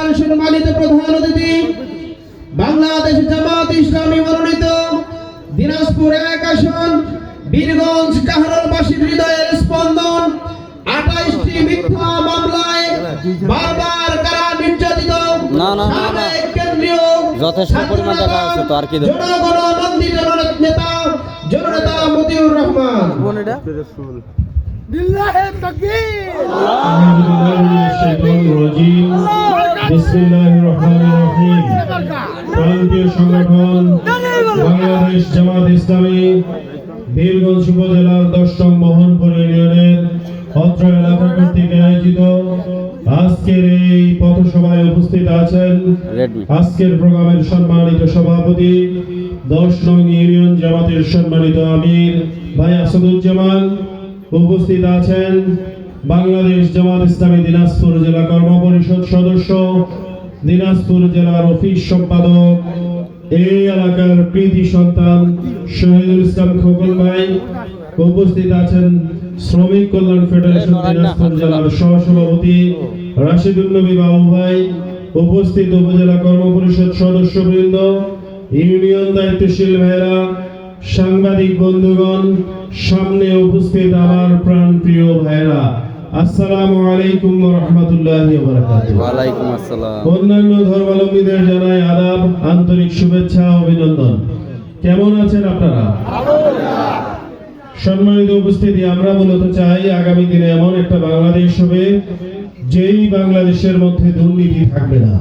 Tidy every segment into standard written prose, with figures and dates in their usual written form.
আজকের সম্মানিত প্রধান অতিথি বাংলাদেশ জামাত ইসলামী মনোনীত দিনাজপুর ১ আসন বীরগঞ্জ কাহারোলবাসীর হৃদয়ের স্পন্দন ২৮টি মিথ্যা মামলায় বারবার কারা নির্যাতিত সাবেক কেন্দ্রীয় যথেষ্ট পরিমাণ টাকা আছে তো আর কি জনগণনন্দিত নেতা জননেতা মতিউর রহমান। প্রান্তীয় সংগঠন বাংলাদেশ জামাত ইসলামী বীরগঞ্জ উপজেলার ১০নং মোহনপুর ইউনিয়নের অত্র এলাকা কর্তৃক আয়োজিত আজকের এই পথসভায় উপস্থিত আছেন আজকের প্রোগ্রামের সম্মানিত সভাপতি ১০ নং ইউনিয়ন জামাতের সম্মানিত আমির ভাই আসাদুজ্জামান। উপস্থিত আছেন বাংলাদেশ জামাত ইসলামী দিনাজপুর জেলা কর্মপরিষদ সদস্য, দিনাজপুর জেলার অফিস সম্পাদক, এই এলাকার কৃতি সন্তান শহীদুল ইসলাম খোকন ভাই। উপস্থিত আছেন শ্রমিক কল্যাণ ফেডারেশন দিনাজপুর জেলার সহসভাপতি রাশিদুল নবী বাবু ভাই। উপস্থিত উপজেলা কর্মপরিষদ সদস্যবৃন্দ, ইউনিয়ন দায়িত্বশীল ভাইরা, সাংবাদিক বন্ধুগণ, সামনে উপস্থিত আমার প্রাণপ্রিয় ভাইরা, আসসালামু আলাইকুম ওয়া রাহমাতুল্লাহি ওয়া বারাকাতুহু। ওয়া আলাইকুম আসসালাম। অন্যান্য ধর্মাবলম্বীদের জানাই আদাব, আন্তরিক শুভেচ্ছা ও অভিনন্দন। কেমন আছেন আপনারা? সম্মানিত উপস্থিতি, আমরা মূলত চাই আগামী দিনে এমন একটা বাংলাদেশ হবে যেই বাংলাদেশের মধ্যে দুর্নীতি থাকবে না।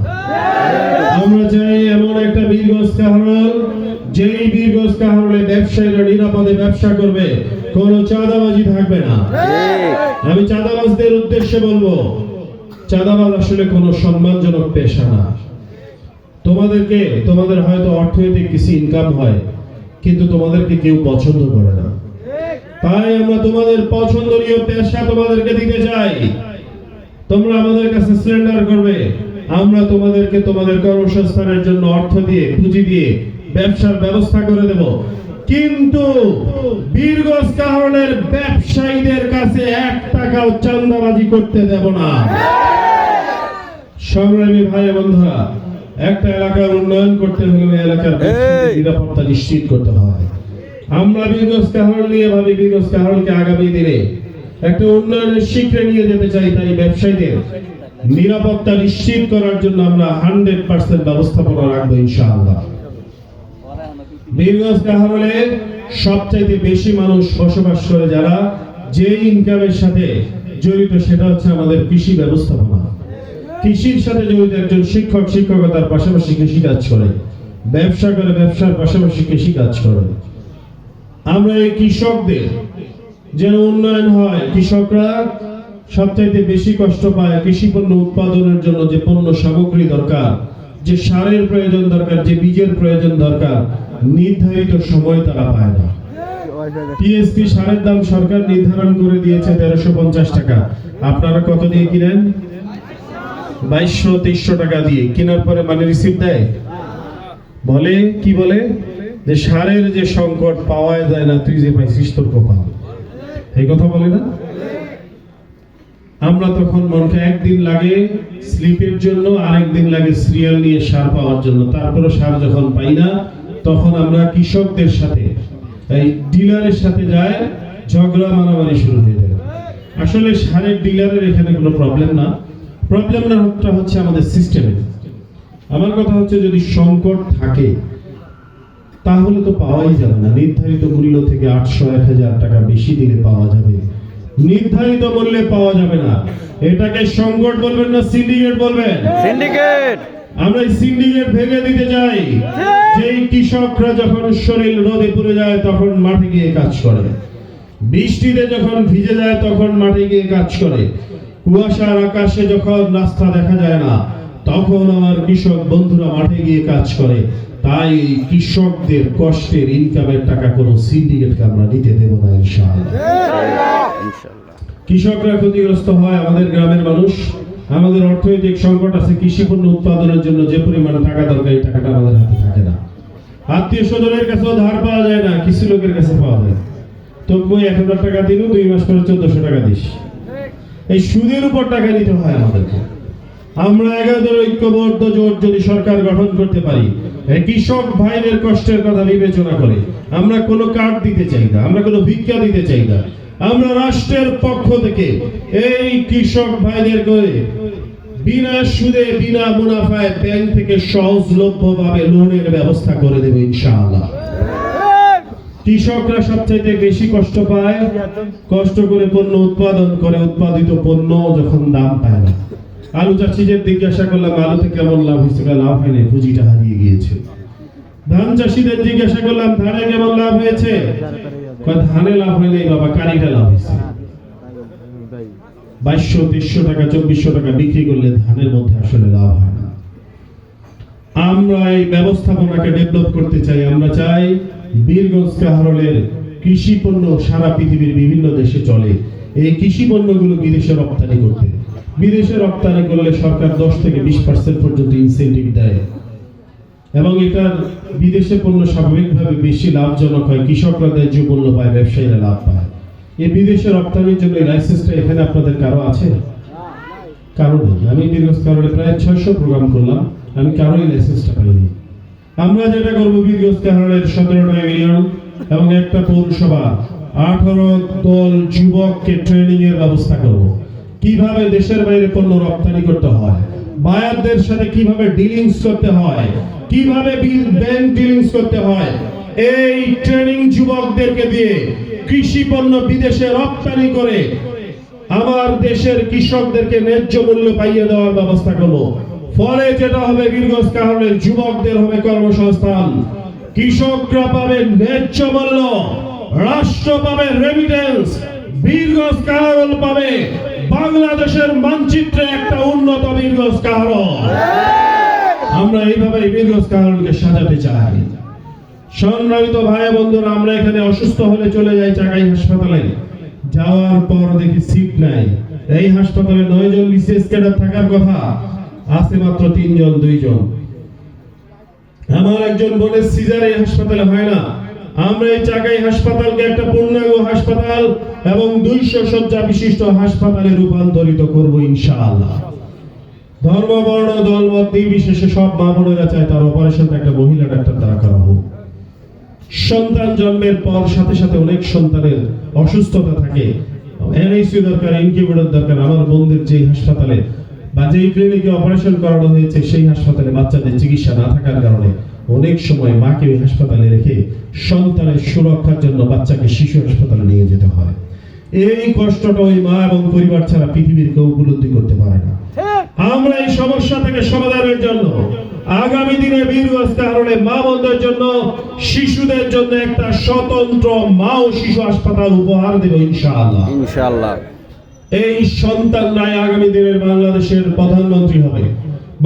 আমরা চাই এমন একটা বীরগঞ্জ কাহারোল, যেই বীরগঞ্জ কাহারোলে ব্যবসায়ীরা নিরাপদে ব্যবসা করবে, কোনো চাঁদাবাজি থাকবে না। আমি চাঁদাবাজদের উদ্দেশ্যে বলবো, চাঁদাবাজ আসলে কোনো সম্মানজনক পেশা না। তোমাদের হয়তো অর্থনৈতিক কিছু ইনকাম হয়, কিন্তু তোমাদেরকে কেউ পছন্দ করে না। তাই আমরা তোমাদের পছন্দনীয় পেশা তোমাদেরকে দিতে চাই। তোমরা আমাদের কাছে সারেন্ডার করবে, আমরা তোমাদেরকে তোমাদের কর্মসংস্থানের জন্য অর্থ দিয়ে, পুঁজি দিয়ে ব্যবসার ব্যবস্থা করে দেব। কিন্তু বীরগঞ্জ কাহারোলের ব্যবসায়ীদের কাছে ১ টাকাও চাঁদাবাজি করতে দেব না। সংগ্রামী ভাই বন্ধুরা, একটা এলাকার উন্নয়ন করতে হলে এলাকার নিরাপত্তা নিশ্চিত করতে হয়। আমরা বীরগঞ্জ কাহারোল নিয়ে ভাবি, বীরগঞ্জ কাহারোলকে আগামী দিনে একটা উন্নয়নের শিখরে নিয়ে যেতে চাই। তাই ব্যবসায়ীদের নিরাপত্তা নিশ্চিত করার জন্য আমরা 100% ব্যবস্থাপনা রাখবো ইনশাআল্লাহ। বীরগঞ্জ কাহারোলে সবচাইতে বেশি মানুষ বসবাস করে যারা যে ইনকামের সাথে জড়িত, সেটা হচ্ছে আমাদের কৃষি ব্যবস্থাপনা। কৃষির সাথে জড়িত একজন শিক্ষক শিক্ষকতার পাশাপাশি কৃষি কাজ করে, ব্যবসা করে, ব্যবসার পাশাপাশি কৃষি কাজ করে। আমরা এই কৃষকদের যেন উন্নয়ন হয়, কৃষকরা সবচাইতে বেশি কষ্ট পায় কৃষি পণ্য উৎপাদনের জন্য। যে পণ্য সামগ্রী দরকার, যে সারের প্রয়োজন দরকার, যে বীজের প্রয়োজন দরকার, নির্ধারিত সময় তারা পায় না। টিএসপি সারের দাম সরকার নির্ধারণ করে দিয়েছে ১৩৫০ টাকা। আপনারা কত দিয়ে কিনেন? ২২০০-২৩০০ টাকা দিয়ে। কেনার পরে মানে রিসিপ্ট দেয়, বলে কি বলে যে সারের যে সংকট, পাওয়া যায় না, তুই যে পাইছিস তোর কপাল, এই কথা বলে না? আমরা তখন মনকে একদিন লাগে স্লিপের জন্য, আরেকদিন লাগে সিরিয়াল নিয়ে সার পাওয়ার জন্য। তারপরে সার যখন পাই না, তখন আমরা কৃষকদের সাথে, এই ডিলারের সাথে যায়, ঝগড়া মারামারি শুরু হয়ে যায়। আসলে সারের ডিলারের এখানে কোনো প্রবলেম না, প্রবলেমটা হচ্ছে আমাদের সিস্টেমে। আমার কথা হচ্ছে, যদি সংকট থাকে তাহলে তো পাওয়াই যাবে না। নির্ধারিত মূল্য থেকে ৮০০-১০০০ টাকা বেশি দিলে পাওয়া যাবে, নির্ধারিত মূল্যে পাওয়া যাবে না। এটাকে সংকট বলবেন না সিন্ডিকেট বলবেন? সিন্ডিকেট। আমরা এই সিন্ডিকেট ভেঙে দিতে চাই। যেই কৃষকরা যখন শরীর রোদে পুড়ে যায় তখন মাঠে গিয়ে কাজ করে, বৃষ্টিতে যখন ভিজে যায় তখন মাঠে গিয়ে কাজ করে, কুয়াশার আকাশে যখন রাস্তা দেখা যায় না তখন আমার কৃষক বন্ধুরা মাঠে গিয়ে কাজ করে। তাই কৃষকদের কষ্টের ইনকামের টাকা কোনো সিন্ডিকেটকে আমরা নিতে দেব না ইনশাআল্লাহ। কৃষকরা ক্ষতিগ্রস্ত হয়, আমাদের গ্রামের মানুষ। আমাদের অর্থনৈতিক সংকট আছে, কৃষি পণ্য উৎপাদনের জন্য যে পরিমাণ টাকা দরকার, এই টাকাটা আমাদের হাতে থাকে না। আত্মীয় স্বজনের কাছেও ধার পাওয়া যায় না, কিছু লোকের কাছে পাওয়া যায়। তো ১০০০ টাকা দিল, 2 মাস পরে ১৪০০ টাকা দিস। এই সুদের উপর টাকা নিতে হয় আমাদেরকে। আমরা 11 ঐক্যবদ্ধ জোট যদি সরকার গঠন করতে পারি, এই কৃষক ভাইদের কষ্টের কথা বিবেচনা করে, আমরা কোনো কার্ড দিতে চাই না, আমরা কোনো ভিক্ষা দিতে চাই না, আমরা রাষ্ট্রের পক্ষ থেকে এই কৃষক ভাইদের করে বিনা সুদে বিনা মুনাফায় ব্যাংক থেকে সহজলভ্যভাবে লোনের ব্যবস্থা করে দেব ইনশাআল্লাহ। কৃষকরা সবচাইতে বেশি কষ্ট পায়, কষ্ট করে পণ্য উৎপাদন করে, উৎপাদিত পণ্য যখন দাম পায় না। আলু চাষিদের জিজ্ঞাসা করলাম আলুতে কেমন লাভ হয়েছে, লাভ হয়নি, পুঁজিটা হারিয়ে গিয়েছে। ধান চাষিদের জিজ্ঞাসা করলাম ধানে কেমন লাভ হয়েছে, ধানে লাভ হয়নি বাবা, কারিটা লাভ হয়েছে। 2200-2300 টাকা 2400 টাকা বিক্রি করলে ধানের মধ্যে আসলে লাভ হয় না। আমরা এই ব্যবস্থাপনাকে ডেভেলপ করতে চাই। আমরা চাই বীরগঞ্জ কাহারোলের কৃষি পণ্য সারা পৃথিবীর বিভিন্ন দেশে চলে, এই কৃষি পণ্যগুলো বিদেশে রপ্তানি করতে। বিদেশে রপ্তানি করলে সরকার 10 থেকে 20% পর্যন্ত ইনসেন্টিভ দেয় এবং এটার বিদেশে পণ্য স্বাভাবিকভাবে বেশি লাভজনক হয়, কৃষকরা ন্যায্য মূল্য পায়, ব্যবসায়ীরা লাভ পায়। এই বিদেশে রপ্তানির জন্য এই লাইসেন্সটা এখানে আপনাদের কারো আছে? কারো নেই। আমি বীরগঞ্জ কাহারোলে প্রায় 600 প্রোগ্রাম করলাম, আমি কারোই লাইসেন্সটা পাইনি। আমরা যেটা করবো, বীরগঞ্জ কাহারোলের 17টা ইউনিয়ন এবং একটা পৌরসভা 18 দল যুবককে ট্রেনিং এর ব্যবস্থা করব, কিভাবে দেশের বাইরে পণ্য রপ্তানি করতে হয়, বায়ারদের সাথে কিভাবে ডিলিংস করতে হয়, কিভাবে ব্যাংক ডিলিংস করতে হয়। এই ট্রেনিং যুবকদেরকে দিয়ে কৃষি পণ্য বিদেশে রপ্তানি করে আমার দেশের কৃষকদেরকে ন্যায্য মূল্য পাইয়ে দেওয়ার ব্যবস্থা করব। ফলে যেটা হবে, বীরগঞ্জ কাহারোলের যুবকদের হবে কর্মসংস্থান, কৃষকরা পাবে ন্যায্য মূল্য, রাষ্ট্র পাবে রেমিটেন্স, বীরগঞ্জ কাহারোল পাবে বাংলাদেশের মানচিত্রে একটা উন্নত বীরগঞ্জ কাহারোল। আমরা এইভাবে বীরগঞ্জ কাহারোলকে সাজাতে চাই। সংগ্রামিত ভাই বন্ধুরা, আমরা এখানে অসুস্থ হলে চলে যাই চাকাই হাসপাতালে, যাওয়ার পর দেখি সিট নাই। এই হাসপাতালে 9 জন বিসিএস ক্যাডার থাকার কথা, আছে মাত্র 3 জন 2 জন। আমার একজন বোনের সিজার এই হাসপাতালে হয় না। আমরা এই চাকাই হাসপাতালকে একটা পূর্ণাঙ্গ হাসপাতাল এবং 200 শয্যা বিশিষ্ট হাসপাতালে রূপান্তরিত করব ইনশাআল্লাহ। ধর্ম বর্ণ দলমত নির্বিশেষে সব মা বোনেরা চায় তার অপারেশনটা একটা মহিলা ডাক্তার দ্বারা করা হোক। সন্তান জন্মের পর সাথে সাথে অনেক সন্তানের অসুস্থতা থাকে, এনআইসিইউ দরকার, ইনকিউবেটর দরকার। আমার বোনদের যে হাসপাতালে বা যেই ক্লিনিকে অপারেশন করানো হয়েছে সেই হাসপাতালে বাচ্চাদের চিকিৎসা না থাকার কারণে অনেক সময় মাকে ওই হাসপাতালে রেখে সন্তানের সুরক্ষার জন্য বাচ্চাকে শিশু হাসপাতালে নিয়ে যেতে হয়। এই কষ্টটা ওই মা এবং পরিবার ছাড়া পৃথিবীর কেউ উপলব্ধি করতে পারে না। আমরা এই সমস্যা থেকে সমাধানের জন্য আগামী দিনে বীরগঞ্জ কাহারোলে মা বোনদের জন্য, শিশুদের জন্য একটা স্বতন্ত্র মা ও শিশু হাসপাতাল উপহার দেব ইনশাআল্লাহ। ইনশাআল্লাহ। এই সন্তানরাই আগামী দিনের বাংলাদেশের প্রধানমন্ত্রী হবে,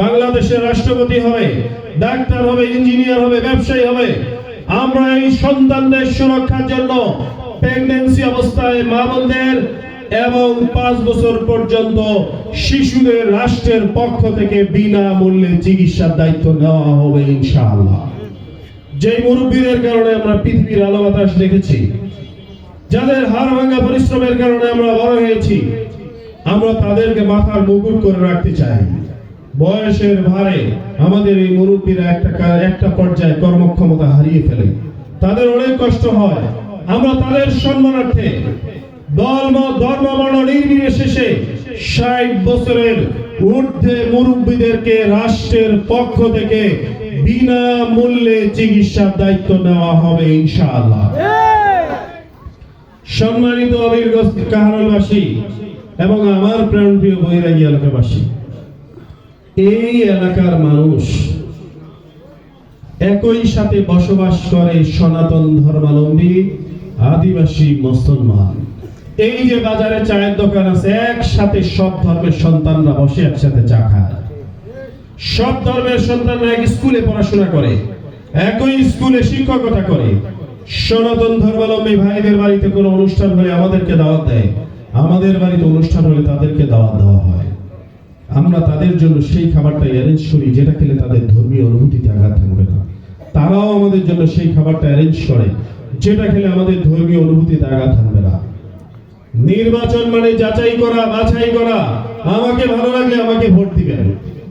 বাংলাদেশের রাষ্ট্রপতি হবে, ডাক্তার হবে, ইঞ্জিনিয়ার হবে, ব্যবসায়ী হবে। আমরা এই সন্তানদের সুরক্ষার জন্য প্রেগন্যান্সি অবস্থায় মা বোনদের এবং 5 বছর পর্যন্ত শিশুদের রাষ্ট্রের পক্ষ থেকে বিনামূল্যে চিকিৎসার দায়িত্ব নেওয়া হবে ইনশাআল্লাহ। যে মুরব্বীদের কারণে আমরা পৃথিবীর আলো বাতাস দেখেছি, যাদের হাড় ভাঙা পরিশ্রমের কারণে আমরা বড় হয়েছি, আমরা তাদেরকে মাথার মুকুট করে রাখতে চাই। বয়সের ভারে আমাদের এই মুরব্বীরা একটা পর্যায়ে কর্মক্ষমতা হারিয়ে ফেলে, তাদের অনেক কষ্ট হয়। আমরা তাদের সম্মানার্থে ধর্ম বর্ণ নির্বিশেষে 60 বছরের ঊর্ধ্বে মুরব্বীদেরকে রাষ্ট্রের পক্ষ থেকে বিনামূল্যে চিকিৎসার দায়িত্ব নেওয়া হবে ইনশাআল্লাহ। সম্মানিত বীরগঞ্জ কাহারোলবাসী এবং আমার প্রাণপ্রিয় বৈরাগী এলাকাবাসী, এই এলাকার মানুষ একই সাথে বসবাস করে সনাতন ধর্মাবলম্বী, আদিবাসী, মুসলমান। এই যে বাজারে চায়ের দোকান আছে, একসাথে সব ধর্মের সন্তানরা বসে একসাথে চা খায়। সব ধর্মের সন্তানরা এক স্কুলে পড়াশোনা করে, একই স্কুলে শিক্ষকতা করে। সনাতন ধর্মাবলম্বী ভাইদের বাড়িতে কোনো অনুষ্ঠান হলে আমাদেরকে দাওয়াত দেয়, আমাদের বাড়িতে অনুষ্ঠান হলে তাদেরকে দাওয়াত দেওয়া হয়। আমরা তাদের জন্য সেই খাবারটাই অ্যারেঞ্জ করি যেটা খেলে তাদের ধর্মীয় অনুভূতিতে আঘাত থাকবে না। তারাও আমাদের জন্য সেই খাবারটা অ্যারেঞ্জ করে যেটা খেলে আমাদের ধর্মীয় অনুভূতিতে আঘাত থাকবে না। নির্বাচন মানে যাচাই করা, বাছাই করা। আমাকে ভালো লাগলে আমাকে ভোট দিবেন,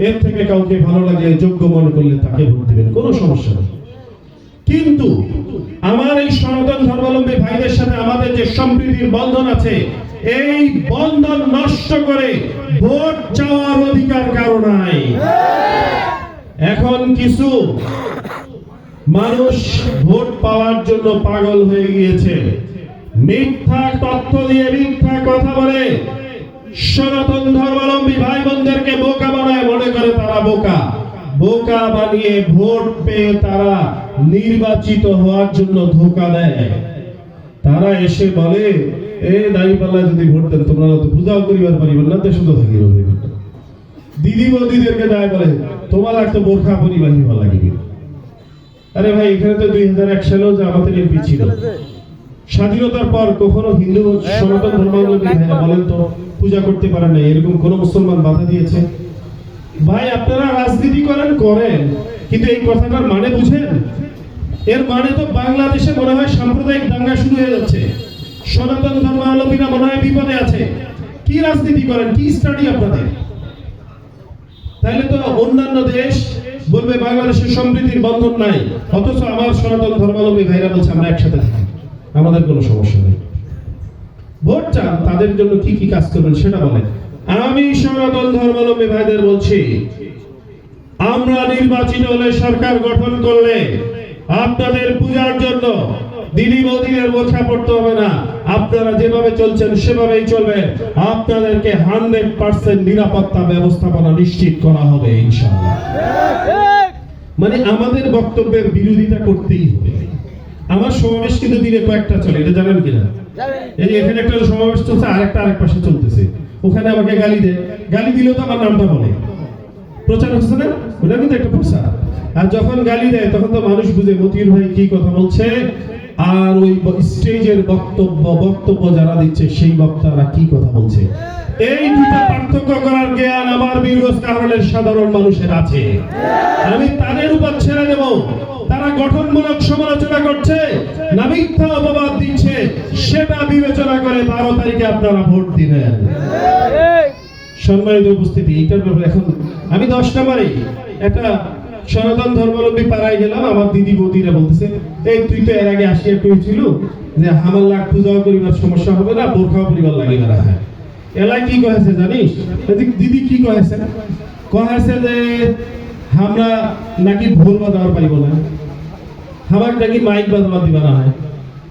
এর থেকে কাউকে ভালো লাগলে যোগ্য মনে করলে তাকে ভোট দিবেন, কোনো সমস্যা নেই। কিন্তু আমার এই সনাতন ধর্মাবলম্বী ভাইদের সাথে আমাদের যে সম্প্রীতির বন্ধন আছে, এই বন্ধন নষ্ট করে ভোট চাওয়ার অধিকার কারো নাই। এখন কিছু মানুষ ভোট পাওয়ার জন্য পাগল হয়ে গিয়েছে, মিথ্যা তথ্য দিয়ে মিথ্যা কথা বলে সনাতন ধর্মাবলম্বী ভাই বোনদেরকে বোকা বানায়, মনে করে তারা বোকা। বোকা বানিয়ে ভোট পেয়ে তারা নির্বাচিত হওয়ার জন্য ধোঁকা দেয়। তারা এসে বলে, এই দাঁড়িপাল্লা যদি ভোট দেন তোমরা তো পূজাও করিবার পারিবেন না, দেশ তো থাকিব। দিদি বৌদিদেরকে যায় বলে তোমার একটা বোরখা পরিবাহী ভালো লাগবে। আরে ভাই, এখানে তো 2001 সালেও যে আমাদের এমপি ছিল, স্বাধীনতার পর কখনো হিন্দু সনাতন ধর্মাবলম্বী ভাইরা বলেন তো পূজা করতে পারেন না, এরকম কোন মুসলমান বাধা দিয়েছে? ভাই, আপনারা রাজনীতি করেন, কিন্তু এই কথাটার মানে বুঝেন? এর মানে তো বাংলাদেশে মনে হয় সাম্প্রদায়িক দাঙ্গা শুরু হয়ে যাচ্ছে, সনাতন ধর্মাবলম্বীরা মনে হয় বিপদে আছে। কি রাজনীতি করেন, কি স্টাডি আপনাদের? তাহলে তো অন্যান্য দেশ বলবে বাংলাদেশের সম্প্রীতির বন্ধন নাই, অথচ আমার সনাতন ধর্মাবলম্বী ভাইরা বলছে আমরা একসাথে থাকি, আমাদের কোনো সমস্যা নেই। ভোট চান, তাদের জন্য কি কি কাজ করবেন সেটা বলেন। আমি সনাতন ধর্মাবলম্বী ভাইদের বলছি, আমরা নির্বাচিত হলে, সরকার গঠন করলে আপনাদের পূজার জন্য দিদি বৌদিদের বোরখা পড়তে হবে না, আপনারা যেভাবে চলছেন সেভাবেই চলবে। আপনাদেরকে 100% নিরাপত্তা ব্যবস্থাপনা নিশ্চিত করা হবে ইনশাআল্লাহ। মানে আমাদের বক্তব্যের বিরোধিতা করতেই হবে। আমার সমাবেশ কিন্তু দিনে কয়েকটা চলে, এটা জানেন কিনা? এই এখানে একটা সমাবেশ চলছে, আরেকটা আরেক পাশে চলতেছে, ওখানে আমাকে গালি দেয়, গালি দিলেও তো আমার নামটা বলে। প্রচার হচ্ছে না, ওটা কিন্তু একটা প্রচার। আর যখন গালি দেয় তখন তো মানুষ বুঝে মতিউর ভাই কি কথা বলছে, আর ওই স্টেজের বক্তব্য যারা দিচ্ছে সেই বক্তারা কি কথা বলছে। এই দুটো পার্থক্য করার জ্ঞান আমার বীরগঞ্জ কাহারোলের সাধারণ মানুষের আছে। আমি তাদের উপর ছেড়ে দেব, তারা গঠনমূলক সমালোচনা করছে না মিথ্যা অপবাদ দিচ্ছে, সেটা বিবেচনা করে 12 তারিখে আপনারা ভোট দিবেন। সম্মানিত উপস্থিতি, এইটার ব্যাপারে এখন আমি 10 নম্বরে একটা সনাতন ধর্মাবলম্বী পাড়ায় গেলাম, আমার দিদি বৌদিরা বলতেছে, এই তুই তো এর আগে আসিয়া কইছিল যে আমার লাখ পূজাও করিবার সমস্যা হবে না, বোরখাও পরিবার লাগিয়ে না। হ্যাঁ, এলাই কি কয়েছে জানিস? দিদি কি কয়েছে? কয়েছে যে আমরা নাকি ভোল বাজাবার পারিব না, আমার নাকি মাইক বাজাবার দিবা না হয়।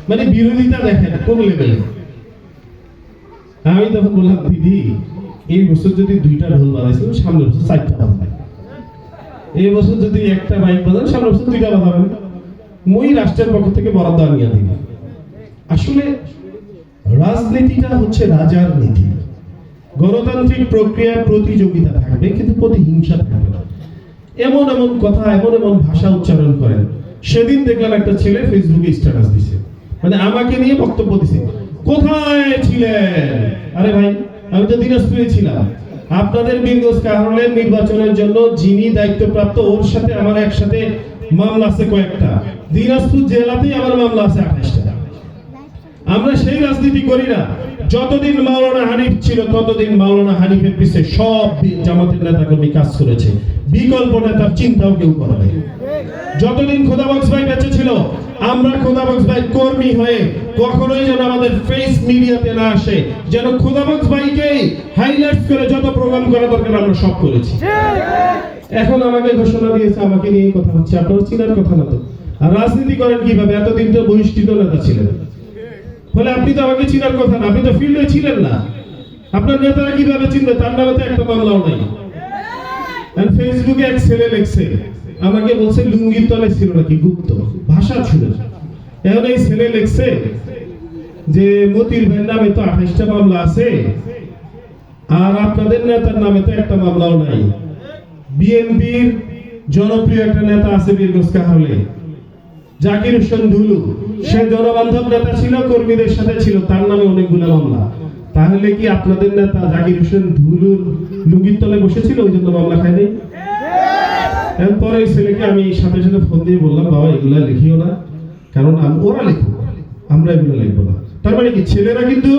মানে বিরোধিতা দেখেন কোন লেভেলে। আমি তখন বললাম, দিদি এই বছর যদি 2টা ঢোল বাজাইছিল, সামনের বছর 4টা বাজাবেন। এই বছর যদি একটা মাইক বাজান, সামনের বছর 2টা বাজাবেন। মই রাষ্ট্রের পক্ষ থেকে বরাদ্দ আনিয়ে দিই। আসলে রাজনীতিটা হচ্ছে রাজার নীতি। গণতান্ত্রিক প্রক্রিয়ার প্রতিযোগিতা থাকবে, কিন্তু প্রতিহিংসা থাকবে না। এমন এমন কথা, এমন এমন ভাষা উচ্চারণ করেন। সেদিন দেখলাম একটা ছেলে ফেসবুকে স্ট্যাটাস দিছে, মানে আমাকে নিয়ে বক্তব্য দিছে, কোথায় ছিলেন? আরে ভাই, আমি তো দিনাজপুরে ছিলাম। আপনাদের বীরগঞ্জ কাহারোলের নির্বাচনের জন্য যিনি দায়িত্বপ্রাপ্ত, ওর সাথে আমার একসাথে মামলা আছে কয়েকটা। দিনাজপুর জেলাতেই আমার মামলা আছে 28টা। আমরা সেই রাজনীতি করি না। যতদিন মাওলানা হানিফ ছিল ততদিন মাওলানা হানিফের পিছে সব জামাতের নেতাকর্মী কাজ করেছে, বিকল্প নেতার চিন্তাও কেউ করে নাই। যতদিন খোদাবক্স ভাই বেঁচে ছিল, আমরা খোদাবক্স ভাই কর্মী হয়ে কখনোই যেন আমাদের ফেস মিডিয়াতে না আসে, যেন খোদাবক্স ভাইকে হাইলাইট করে যত প্রোগ্রাম করা দরকার আমরা সব করেছি। এখন আমাকে ঘোষণা দিয়েছে, আমাকে নিয়ে কথা হচ্ছে, আপনারা চিনার কথা না তো। আর রাজনীতি করেন কিভাবে? এতদিন তো বহিষ্কৃত নেতা ছিলেন, ফলে আপনি তো আমাকে চিনার কথা না, আপনি তো ফিল্ডে ছিলেন না। আপনার নেতারা কিভাবে চিনবে? তার নামে তো একটা মামলাও নাই। আর ফেসবুকে এক ছেলে লেখছে, আমাকে বলছে লুঙ্গির তলে ছিল নাকি গুপ্ত ভাষা ছিল। এখন এই ছেলে লেখছে যে মতির ভাইয়ের নামে তো 28টা মামলা আছে, আর আপনাদের নেতার নামে তো একটা মামলাও নাই। বিএনপির জনপ্রিয় একটা নেতা আছে বীরগঞ্জ কাহারোলে, জাকির হোসেন ধুলু, সে জনবান্ধব নেতা ছিল, কর্মীদের সাথে ছিল, তার নামে অনেকগুলো মামলা। তাহলে কি আপনাদের নেতা জাকির হোসেন ধুলুর লুঙ্গির তলে বসেছিল, ওই জন্য মামলা খায় নাই? এরপরে এই ছেলেকে আমি সাথে সাথে ফোন দিয়ে বললাম, বাবা এগুলা লিখিও না, কারণ ওরা লিখুক, আমরা এগুলো লিখবো না। তার মানে কি ছেলেরা কিন্তু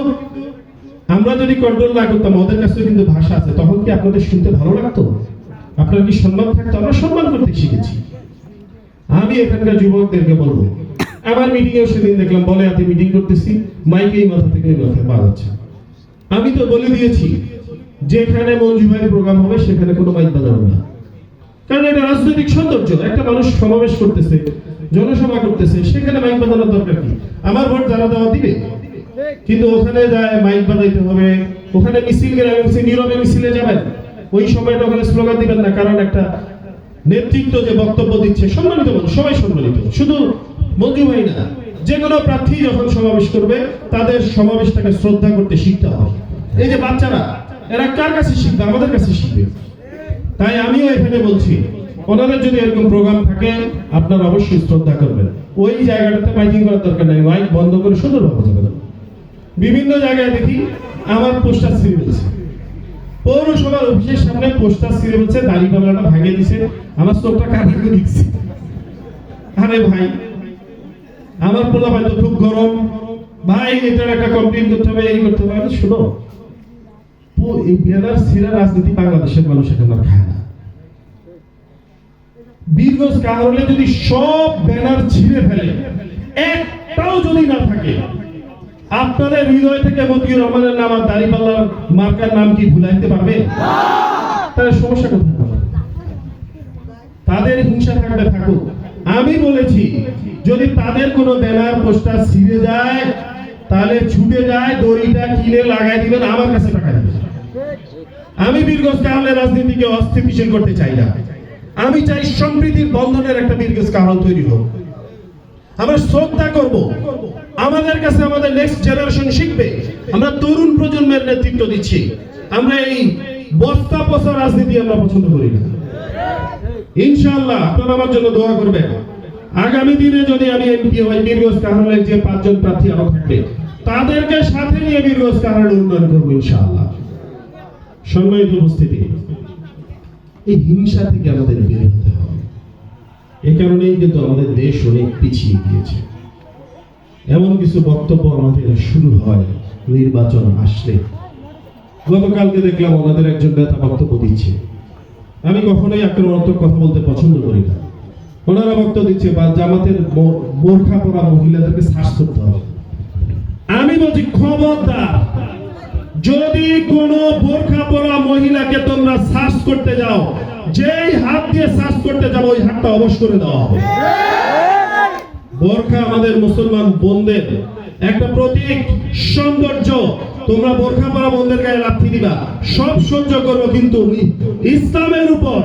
আমরা যদি কন্ট্রোল না করতাম, ওদের কাছে কিন্তু ভাষা আছে, তখন কি আপনাদের শুনতে ভালো লাগতো? আপনার কি সম্মান থাকতো? আমরা সম্মান করতে শিখেছি। আমি এখানকার যুবকদেরকে বলবো, আমার মিটিংয়েও সেদিন দেখলাম বলে হাতে মিটিং করতেছি, মাইকে এই মাথা থেকে ওই মাথায় বাজাচ্ছে। আমি তো বলে দিয়েছি যেখানে মঞ্জু ভাইয়ের প্রোগ্রাম হবে সেখানে কোনো মাইক বাজাবো না, কারণ এটা রাজনৈতিক সৌন্দর্য। একটা মানুষ সমাবেশ করতেছে, জনসভা করতেছে, সেখানে মাইক বাজানোর দরকার কি? আমার ভোট যারা দেওয়া দিবে, কিন্তু ওখানে যায় মাইক বাজাইতে হবে, ওখানে মিছিল গেলে নীরবে মিছিলে যাবেন, ওই সময়টা ওখানে স্লোগান দিবেন না, কারণ একটা নেতৃত্ব যে বক্তব্য দিচ্ছে, সম্মানিত মানুষ, সবাই সম্মানিত, শুধু মঞ্জু ভাই না, যে কোনো প্রার্থী যখন সমাবেশ করবে তাদের সমাবেশটাকে শ্রদ্ধা করতে শিখতে হবে। এই যে বাচ্চারা, এরা কার কাছে শিখবে? আমাদের কাছে শিখবে। তাই আমিও এখানে বলছি, ওনাদের যদি এরকম প্রোগ্রাম থাকে আপনারা অবশ্যই শ্রদ্ধা করবেন। ওই জায়গাটাতে মাইকিং করার দরকার নেই, মাইক বন্ধ করে সুন্দরভাবে কথা বলবেন। বিভিন্ন জায়গায় দেখি আমার পোস্টার ছিঁড়ে ফেলছে, পৌরসভার অফিসের সামনে পোস্টার ছিঁড়ে ফেলছে, দাড়ি পাল্লাটা ভাঙিয়ে দিছে, আমার চোখটা কাটা করে দিচ্ছে। আরে ভাই, আমার পোলা ভাই তো খুব গরম, ভাই এটার একটা কমপ্লেন করতে হবে, এই করতে হবে। আমি শুনো, এই ব্যানার ছিঁড়া রাজনীতি বাংলাদেশের মানুষ এখন আর খায় না। বীরগঞ্জ কাহারোলে যদি সব ব্যানার ছিঁড়ে ফেলে, একটাও যদি না থাকে, আপনাদের হৃদয় থেকে মতিউর রহমানের নাম আর দাড়িপাল্লার মার্কার নাম কি ভুলাইতে পারবে? তাহলে সমস্যা কোথায়? তাদের হিংসা থাকলে থাকুক। আমি বলেছি, যদি তাদের কোনো ব্যানার পোস্টার ছিঁড়ে যায়, তাহলে ছুটে যায়, দড়িটা কিনে লাগাই দিবেন, আমার কাছে টাকা দিবেন। আমি বীরগঞ্জ কাহারোলের রাজনীতিকে অস্থিতিশীল করতে চাই না। আমি চাই সম্প্রীতির বন্ধনের একটা বীরগঞ্জ কাহারোল তৈরি হোক। আমরা শ্রদ্ধা করব, আমাদের কাছে আমাদের নেক্সট জেনারেশন শিখবে। আমরা তরুণ প্রজন্মের নেতৃত্ব দিচ্ছি। আমরা এই বস্তা পচা রাজনীতি আমরা পছন্দ করি না। ইনশাআল্লাহ আপনারা আমার জন্য দোয়া করবেন। আগামী দিনে যদি আমি এমপি হই, বীরগঞ্জ কাহারোলের যে 5 জন প্রার্থী আরো থাকবে, তাদেরকে সাথে নিয়ে বীরগঞ্জ কাহারোল উন্নয়ন করবো ইনশাআল্লাহ। সম্মানিত উপস্থিতি, এই হিংসা থেকে আমাদের বের হতে হবে। এই কারণেই কিন্তু আমাদের দেশ অনেক পিছিয়ে গিয়েছে। এমন কিছু বক্তব্য আমাদের শুরু হয় নির্বাচন আসলে। গতকালকে দেখলাম ওনাদের একজন নেতা বক্তব্য দিচ্ছে। আমি কখনোই আক্রমণাত্মক কথা বলতে পছন্দ করি না। ওনারা বক্তব্য দিচ্ছে বা জামাতের বোরখা পরা মহিলাদেরকে শ্বাস করতে হবে। আমি বলছি, খবরদার, যদি কোনো বোরখা পরা মহিলাকে তোমরা শ্বাস করতে যাও, যেই হাত দিয়ে শ্বাস করতে যাবো ওই হাতটা অবশ করে দেওয়া হবে। বোরখা আমাদের মুসলমান বোনদের একটা প্রতীক, সৌন্দর্য। তোমরা বোরখা পরা বোনদের গায়ে লাথি দিবা, সব সহ্য করবো, কিন্তু ইসলামের উপর,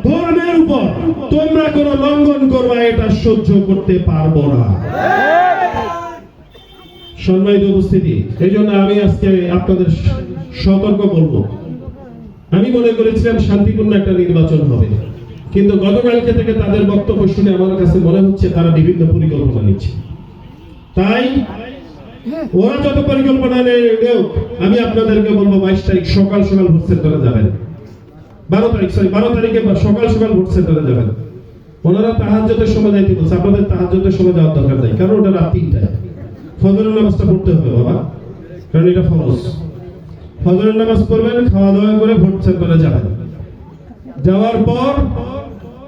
ধর্মের উপর তোমরা কোনো লঙ্ঘন করবা, এটা সহ্য করতে পারবো না। সম্মানিত উপস্থিতি, এই জন্য আমি আজকে আপনাদের সতর্ক বলবো। আমি মনে করেছিলাম শান্তিপূর্ণ একটা নির্বাচন হবে, কিন্তু গতকালকে থেকে তাদের বক্তব্য শুনে আমার কাছে মনে হচ্ছে তারা বিভিন্ন পরিকল্পনা নিচ্ছে। তাই ওরা যত পরিকল্পনা নেও, আমি আপনাদেরকে বলবো 22 তারিখ সকাল সকাল ভোট সেন্টারে যাবেন। 12 তারিখে সকাল সকাল ভোট সেন্টারে যাবেন। ওনারা তাহাজ্জুদের সময় যাইতে বলছে, আপনাদের তাহাজ্জুদের সময় যাওয়ার দরকার নাই, কারণ ওটা রাত 3টায়। ফজরের নামাজটা পড়তে হবে বাবা, কারণ এটা ফরজ। ফজরের নামাজ পড়বেন, খাওয়া দাওয়া করে ভোট সেন্টারে যাবেন। যাওয়ার পর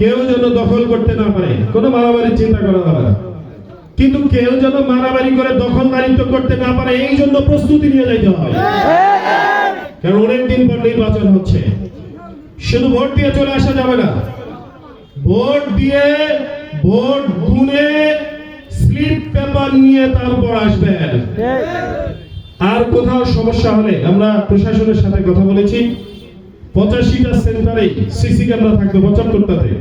কেউ যেন দখল করতে না পারে, কোনো মারামারি চিন্তা করা যাবে না, কিন্তু কেউ যেন মারামারি করে দখলদারিত্ব করতে না পারে, এই জন্য প্রস্তুতি নিয়ে যাইতে হবে। কারণ অনেকদিন পর নির্বাচন হচ্ছে, শুধু ভোট দিয়ে চলে আসা যাবে না। ভোট দিয়ে, ভোট গুনে, স্লিপ পেপার নিয়ে তারপর আসবেন। আর কোথাও সমস্যা হলে আমরা প্রশাসনের সাথে কথা বলেছি, 85টা সেন্টারে সিসি ক্যামেরা থাকবে, 75টাতে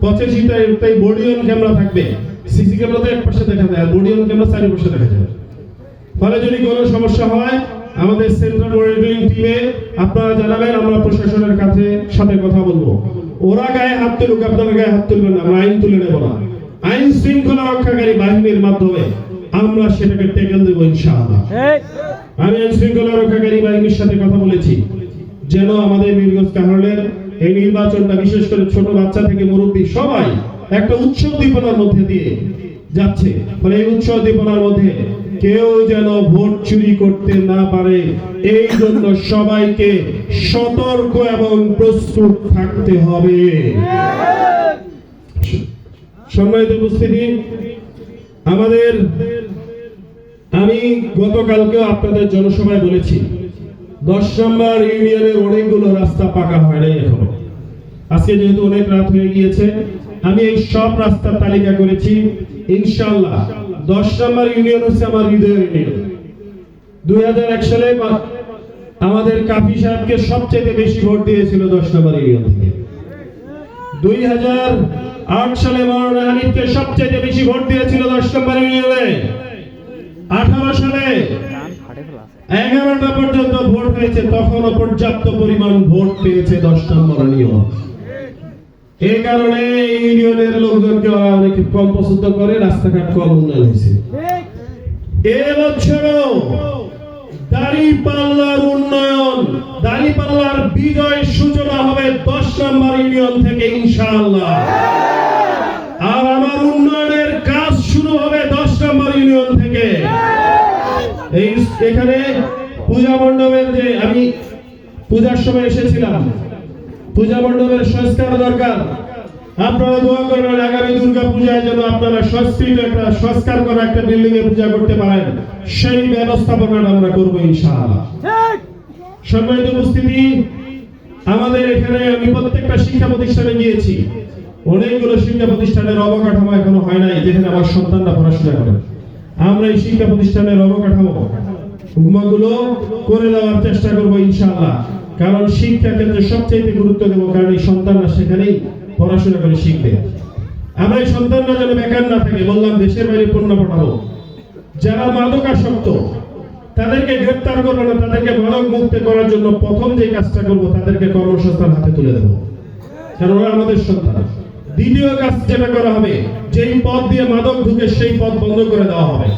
85টাই বডিয়ন ক্যামেরা থাকবে। সিসি ক্যামেরাতে এক পাশে দেখা যায়, আর বডিয়ন ক্যামেরা চারিপাশে দেখা যায়। ফলে যদি কোনো সমস্যা হয় আমাদের সেন্ট্রাল মনিটরিং টিমে আপনারা জানাবেন, আমরা প্রশাসনের সাথে কথা বলবো। ওরা গায়ে হাত তুলুক, আপনারা গায়ে হাত তুলবেন না, আমরা আইন তুলে নেব না। আইন শৃঙ্খলা রক্ষাকারী বাহিনীর মাধ্যমে আমরা সেটাকে টেকেল দেবো ইনশাআল্লাহ। আমি আইন শৃঙ্খলা রক্ষাকারী বাহিনীর সাথে কথা বলেছি, যেন আমাদের বীরগঞ্জ কাহারোলের এই নির্বাচনটা, বিশেষ করে ছোট বাচ্চা থেকে মুরব্বী সবাই একটা উৎসব দীপনার মধ্যে দিয়ে যাচ্ছে। ফলে এই উৎসব দীপনার মধ্যে কেউ যেন ভোট চুরি করতে না পারে, এই জন্য সবাইকে সতর্ক এবং প্রস্তুত থাকতে হবে। সম্মানিত উপস্থিতি, আমি গতকালকেও আপনাদের জনসভায় বলেছি 10 নম্বর ইউনিয়নের অনেকগুলো রাস্তা পাকা হয় নাই এখনো। আজকে যেহেতু অনেক রাত হয়ে গিয়েছে, আমি এই সব রাস্তার তালিকা করেছি। ইনশাআল্লাহ 10 নম্বর ইউনিয়ন হচ্ছে আমার হৃদয়ের ইউনিয়ন। 2001 সালে আমাদের কাফি সাহেবকে সবচেয়ে বেশি ভোট দিয়েছিল 10 নম্বর ইউনিয়ন থেকে। 2008 সালে মাওলানা হানিফকে সবচেয়ে বেশি ভোট দিয়েছিল 10 নম্বর ইউনিয়নে। 18 সালে 11টা পর্যন্ত ভোট হয়েছে, তখনও পর্যাপ্ত পরিমাণ ভোট পেয়েছে 10 নম্বর ইউনিয়ন। এই কারণে ইউনিয়নের লোকজনকে অনেক কম পছন্দ করে, রাস্তাঘাট কম উন্নয়ন হয়েছে। এবছরও দাঁড়িপাল্লার উন্নয়ন, দাঁড়িপাল্লার বিজয় সূচনা হবে 10 নম্বর ইউনিয়ন থেকে ইনশাআল্লাহ। আর আমার উন্নয়নের কাজ শুরু হবে 10 নম্বর ইউনিয়ন থেকে। এখানে পূজা মণ্ডপের, যে আমি পূজার সময় এসেছিলাম, পূজা মণ্ডপের সংস্কার দরকার। আপনারা দোয়া করবেন আগামী দুর্গা পূজায় যেন আপনারা সংস্কার করা একটা বিল্ডিং এ পূজা করতে পারেন, সেই ব্যবস্থাপনা আমরা করব ইনশাআল্লাহ। সম্মানিত উপস্থিতি, আমাদের এখানে আমি প্রত্যেকটা শিক্ষা প্রতিষ্ঠানে গিয়েছি। অনেকগুলো শিক্ষা প্রতিষ্ঠানের অবকাঠামো এখনো হয় নাই যেখানে আমার সন্তানরা পড়াশোনা করে। আমরা এই শিক্ষা প্রতিষ্ঠানের অবকাঠামো গুলো করে দেওয়ার চেষ্টা করব ইনশাআল্লাহ। কারণ শিক্ষা ক্ষেত্রে সবচেয়ে গুরুত্ব দেব, কারণ এই সন্তানরা সেখানেই পড়াশোনা করে শিখবে। আমরা এই সন্তানরা যেন বেকার না থাকে, বললাম দেশের বাইরে পণ্য পাঠাবো। যারা মাদকাসক্ত তাদেরকে গ্রেফতার করবো না, তাদেরকে মাদক মুক্ত করার জন্য প্রথম যে কাজটা করবো, তাদেরকে কর্মসংস্থান হাতে তুলে দেবো, কারণ ওরা আমাদের সন্তান। দ্বিতীয় কাজ যেটা করা হবে, যেই পথ দিয়ে মাদক ঢুকে সেই পথ বন্ধ করে দেওয়া হবে।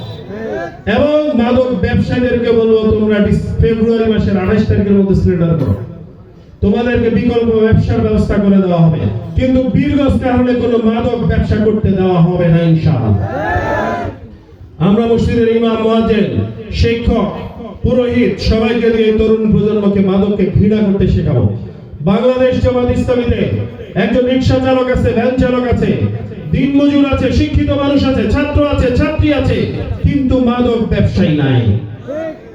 এবং মাদক ব্যবসায়ীদেরকে বলবো, তোমরা ফেব্রুয়ারি মাসের 28 তারিখের মধ্যে সিলিন্ডার করো, তোমাদেরকে বিকল্প ব্যবসার ব্যবস্থা করে দেওয়া হবে। কিন্তু বীরগঞ্জ কারণে কোনো মাদক ব্যবসা করতে দেওয়া হবে না ইনশাআল্লাহ। আমরা মসজিদের ইমাম, মুয়াজ্জিন, শিক্ষক, পুরোহিত সবাইকে দিয়ে তরুণ প্রজন্মকে মাদককে ঘৃণা করতে শেখাবো। বাংলাদেশ জামাত ইসলামীতে একজন রিকশা চালক আছে, ভ্যান চালক আছে, দিনমজুর আছে, শিক্ষিত মানুষ আছে, ছাত্র আছে, ছাত্রী আছে, কিন্তু মাদক ব্যবসায়ী নাই।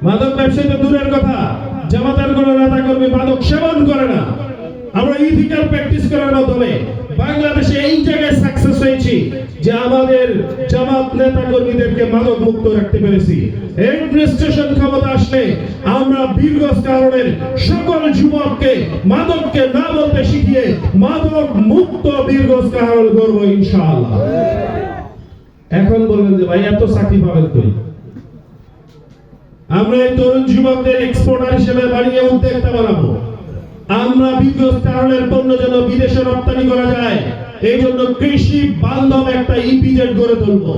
মাদক ব্যবসায়ী তো দূরের কথা, জামাতের কোনো নেতা কর্মী মাদক সেবন করে না। আমরা ইথিক্যাল প্র্যাকটিস করার মাধ্যমে বাংলাদেশে এই জায়গায় সাকসেস হয়েছি যে আমাদের জামাত নেতা কর্মীদেরকে মাদক মুক্ত রাখতে পেরেছি। অ্যাডমিনিস্ট্রেশন ক্ষমতা আসলে আমরা বীরগঞ্জ কারণের সকল যুবককে মাদককে না বলতে শিখিয়ে মাদক মুক্ত বীরগঞ্জ কারণ করবো ইনশাআল্লাহ। এখন বলবেন যে ভাই এত চাকরি পাবেন কই? আমরা এই তরুণ যুবকদের এক্সপোর্টার হিসেবে বাড়িয়ে উদ্যোক্তা বানাবো। আমরা বীরগঞ্জ কারণের পণ্য যেন বিদেশে রপ্তানি করা যায়, এই জন্য কৃষি বান্ধব একটা ইপিজেড গড়ে তুলবো।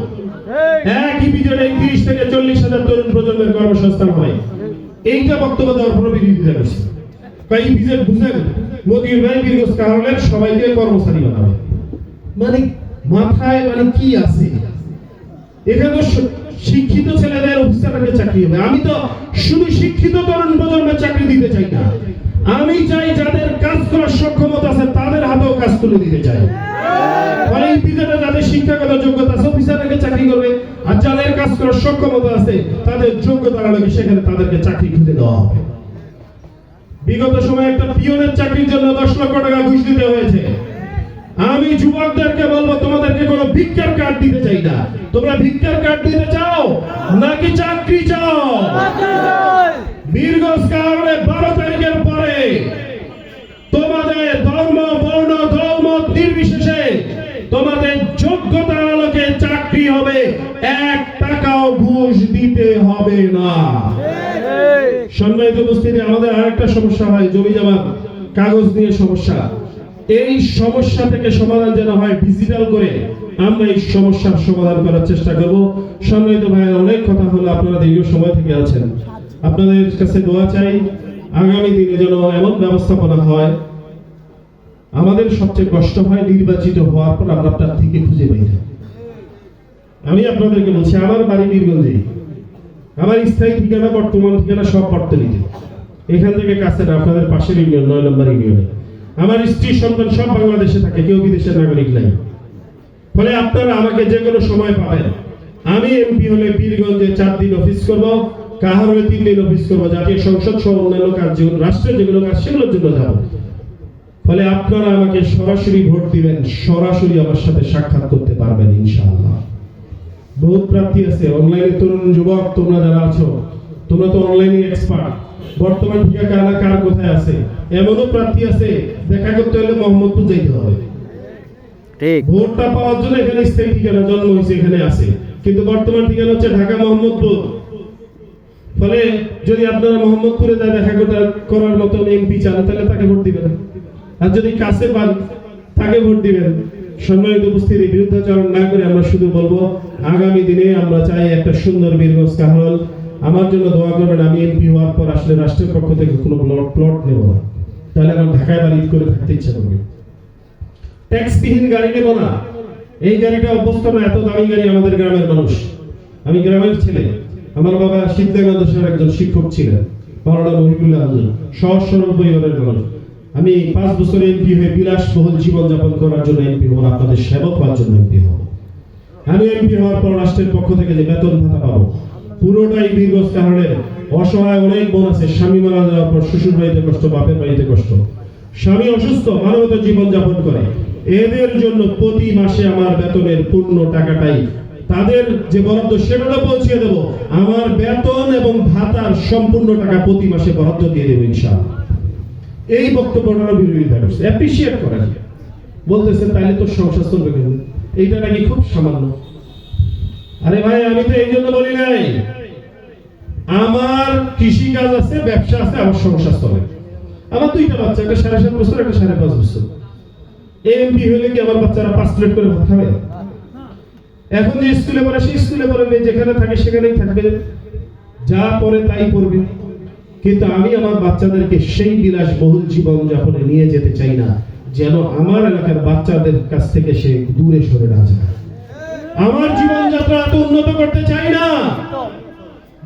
এক ইপিজেডে 30 থেকে 40 হাজার তরুণ প্রজন্মের কর্মসংস্থান হয়। এইটা বক্তব্য দেওয়ার পর বিরোধিতা করছে। তাই ইপিজেড বুঝেন, মোদির ভাই বীরগঞ্জ কারণের সবাইকে কর্মচারী বানাবে, মানে মাথায় মানে কি আছে? এখানে তো শিক্ষিত ছেলেদের অফিসারকে চাকরি হবে। আমি তো শুধু শিক্ষিত তরুণ প্রজন্মের চাকরি দিতে চাই না, আমি চাই যাদের কাজ করার সক্ষমতা আছে তাদের হাতেও কাজ তুলে দিতে চাই। মানে এই বিজেপি যাদের শিক্ষাগত যোগ্যতা আছে অফিসারকে চাকরি করবে, আর যাদের কাজ করার সক্ষমতা আছে তাদের যোগ্যতা লাগে সেখানে তাদেরকে চাকরি খুঁজে দেওয়া হবে। বিগত সময়ে একটা পিয়নের চাকরির জন্য 10 লক্ষ টাকা ঘুষ দিতে হয়েছে। আমি যুবকদেরকে বলবো, তোমাদেরকে কোনো ভিক্ষার কার্ড দিতে চাই না। তোমরা ভিক্ষার কার্ড দিতে চাও নাকি চাকরি চাও? বীরগঞ্জ কারণে 12 তারিখের পরে তোমাদের ধর্ম, বর্ণ, দলমত নির্বিশেষে তোমাদের যোগ্যতার আলোকে চাকরি হবে, 1 টাকাও ঘুষ দিতে হবে না। সম্মানিত উপস্থিতি, আমাদের আরেকটা সমস্যা হয়, জমি জমার কাগজ নিয়ে সমস্যা। এই সমস্যা থেকে সমাধান যেন হয় ডিজিটাল করে, আমরা এই সমস্যার সমাধান করার চেষ্টা করব। সম্মানিত ভাইয়েরা, অনেক কথা হলো, আপনারা দীর্ঘ সময় থেকে আছেন, আপনাদের কাছে দোয়া চাই আগামী দিনে যেন এমন ব্যবস্থাপনা হয়। আমাদের সবচেয়ে কষ্ট হয় নির্বাচিত হওয়ার পর আমরা প্রার্থীকে খুঁজে পাই না। আমি আপনাদেরকে বলছি, আমার বাড়ি বীরগঞ্জে, আমার স্থায়ী ঠিকানা বর্তমান ঠিকানা সব বর্তমানে এখান থেকে কাছে না, আপনাদের পাশের ইউনিয়ন 9 নম্বর ইউনিয়নে। আমার স্ত্রী সন্তান সব বাংলাদেশে থাকে, কেউ বিদেশের নাগরিক নাই। ফলে আপনারা আমাকে যে কোনো সময় পাবেন। আমি এমপি হলে বীরগঞ্জে 4 দিন অফিস করব, কাহার হলে 3 দিন অফিস করব, জাতীয় সংসদ সহ অন্যান্য কাজ রাষ্ট্রের যেগুলো কাজ সেগুলোর জন্য যাব। ফলে আপনারা আমাকে সরাসরি ভোট দিবেন, সরাসরি আমার সাথে সাক্ষাৎ করতে পারবেন ইনশাআল্লাহ। বহুত প্রার্থী আছে অনলাইনে, তরুণ যুবক তোমরা যারা আছো, তোমরা তো অনলাইনে এক্সপার্ট। বর্তমান ঠিকানা কার কোথায় আছে, এমনও প্রার্থী আছে দেখা করতে হলে মোহাম্মদপুর যেতে হবে। ঠিক ভোটটা পাওয়ার জন্য এখানে স্থায়ী ঠিকানা জন্ম হয়েছে, এখানে আছে, কিন্তু বর্তমান ঠিকানা হচ্ছে ঢাকা মোহাম্মদপুর। ফলে যদি আপনারা মোহাম্মদপুরে যা দেখা করার মতো এমপি চান তাহলে তাকে ভোট দিবেন, আর যদি কাছে পান তাকে ভোট দিবেন। সম্মানিত উপস্থিতি, বিরুদ্ধাচরণ না করে আমরা শুধু বলবো আগামী দিনে আমরা চাই একটা সুন্দর বীরগঞ্জ কাহরল। আমার জন্য দোয়া করবেন। আমি এমপি হওয়ার পর আসলে রাষ্ট্রের পক্ষ থেকে কোনো প্লট নেব না, তাহলে আমার ঢাকায় বাড়ি করে থাকতে ইচ্ছা করবে। ট্যাক্সবিহীন গাড়ি নেব না, এই গাড়িটা অভ্যস্ত না, এত দামি গাড়ি আমাদের গ্রামের মানুষ। আমি গ্রামের ছেলে, আমার বাবা সিদ্ধাগঞ্জের একজন শিক্ষক ছিলেন, মাওলানা মহিবুল্লাহ আহমদ, সহজ সরল পরিবারের মানুষ। আমি 5 বছর এমপি হয়ে বিলাসবহুল জীবনযাপন করার জন্য এমপি হব, আপনাদের সেবক হওয়ার জন্য এমপি হব। আমি এমপি হওয়ার পর রাষ্ট্রের পক্ষ থেকে যে বেতন ভাতা পাবো পুরোটাই বীরগঞ্জ কাহরলের অসহায় অনেক বোন আছে, স্বামী মারা যাওয়ার পর শ্বশুর বাড়িতে কষ্ট, বাপের বাড়িতে কষ্ট, স্বামী অসুস্থ, মানবত জীবন যাপন করে, এদের জন্য প্রতি মাসে আমার বেতনের পূর্ণ টাকাটাই তাদের যে বরাদ্দ সেটা পৌঁছে দেব। আমার বেতন এবং ভাতার সম্পূর্ণ টাকা প্রতি মাসে বরাদ্দ দিয়ে দেব ইনশাআল্লাহ। এই বক্তব্যটা বিরোধিতা করছে, অ্যাপ্রিশিয়েট করেন, বলতেছে তাইলে তো সংসার চলবে কেন, এইটা নাকি খুব সামান্য। আরে ভাই, আমি তো এই জন্য বলি নাই, আমার কৃষি কাজ আছে, ব্যবসা আছে, আমার সংসার চলে। আমার 2টা বাচ্চা, একটা 7.5 বছর, একটা 5.5 বছর। এমপি হলে কি আমার বাচ্চারা 5 প্লেট করে ভাত খাবে? এখন যে স্কুলে পড়ে সেই স্কুলে পড়বে, যেখানে থাকে সেখানেই থাকবে, যা পড়ে তাই পড়বে। কিন্তু আমি আমার বাচ্চাদেরকে সেই বিলাসবহুল জীবন যাপনে নিয়ে যেতে চাই না, যেন আমার এলাকার বাচ্চাদের কাছ থেকে সে দূরে সরে না যায়। আমার জীবনযাত্রা এত উন্নত করতে চাই না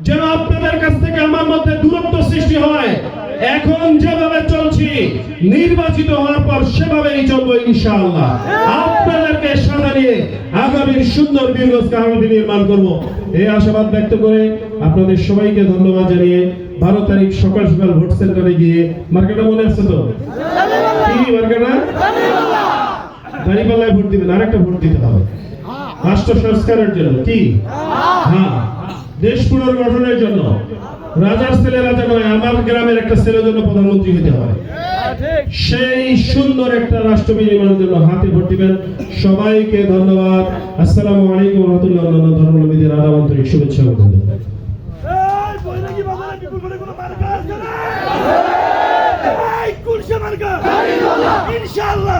যেন আপনাদের কাছ থেকে আমার মধ্যে দূরত্ব সৃষ্টি হয়। এখন যেভাবে চলছি, নির্বাচিত হওয়ার পর সেভাবেই চলবো ইনশাআল্লাহ। আপনাদেরকে সাথে নিয়ে আগামীর সুন্দর বীরগঞ্জ কাহরল নির্মাণ করব, এই আশাবাদ ব্যক্ত করে আপনাদের সবাইকে ধন্যবাদ জানিয়ে 12 তারিখ সকাল সকাল ভোট সেন্টারে গিয়ে, মার্কাটা মনে আছে তো? কি মার্কাটা? দাঁড়িপাল্লায় ভোট দিবেন। আরেকটা ভোট দিতে হবে রাষ্ট্র সংস্কারের জন্য, কি? হ্যাঁ, দেশ পুনর্গঠনের জন্য। রাজার ছেলে রাজা নয়, আমার গ্রামের একটা ছেলের জন্য প্রধানমন্ত্রী হতে হয়। সেই সুন্দর একটা রাষ্ট্র নির্মাণের জন্য হাতে ভোট দিবেন। সবাইকে ধন্যবাদ। আসসালামু আলাইকুম ওয়া রাহমাতুল্লাহি ওয়া বারাকাতুহু। ধর্মনবীদের আদাবন্তরিক শুভেচ্ছা ও ধন্যবাদ। ইনশাআল্লাহ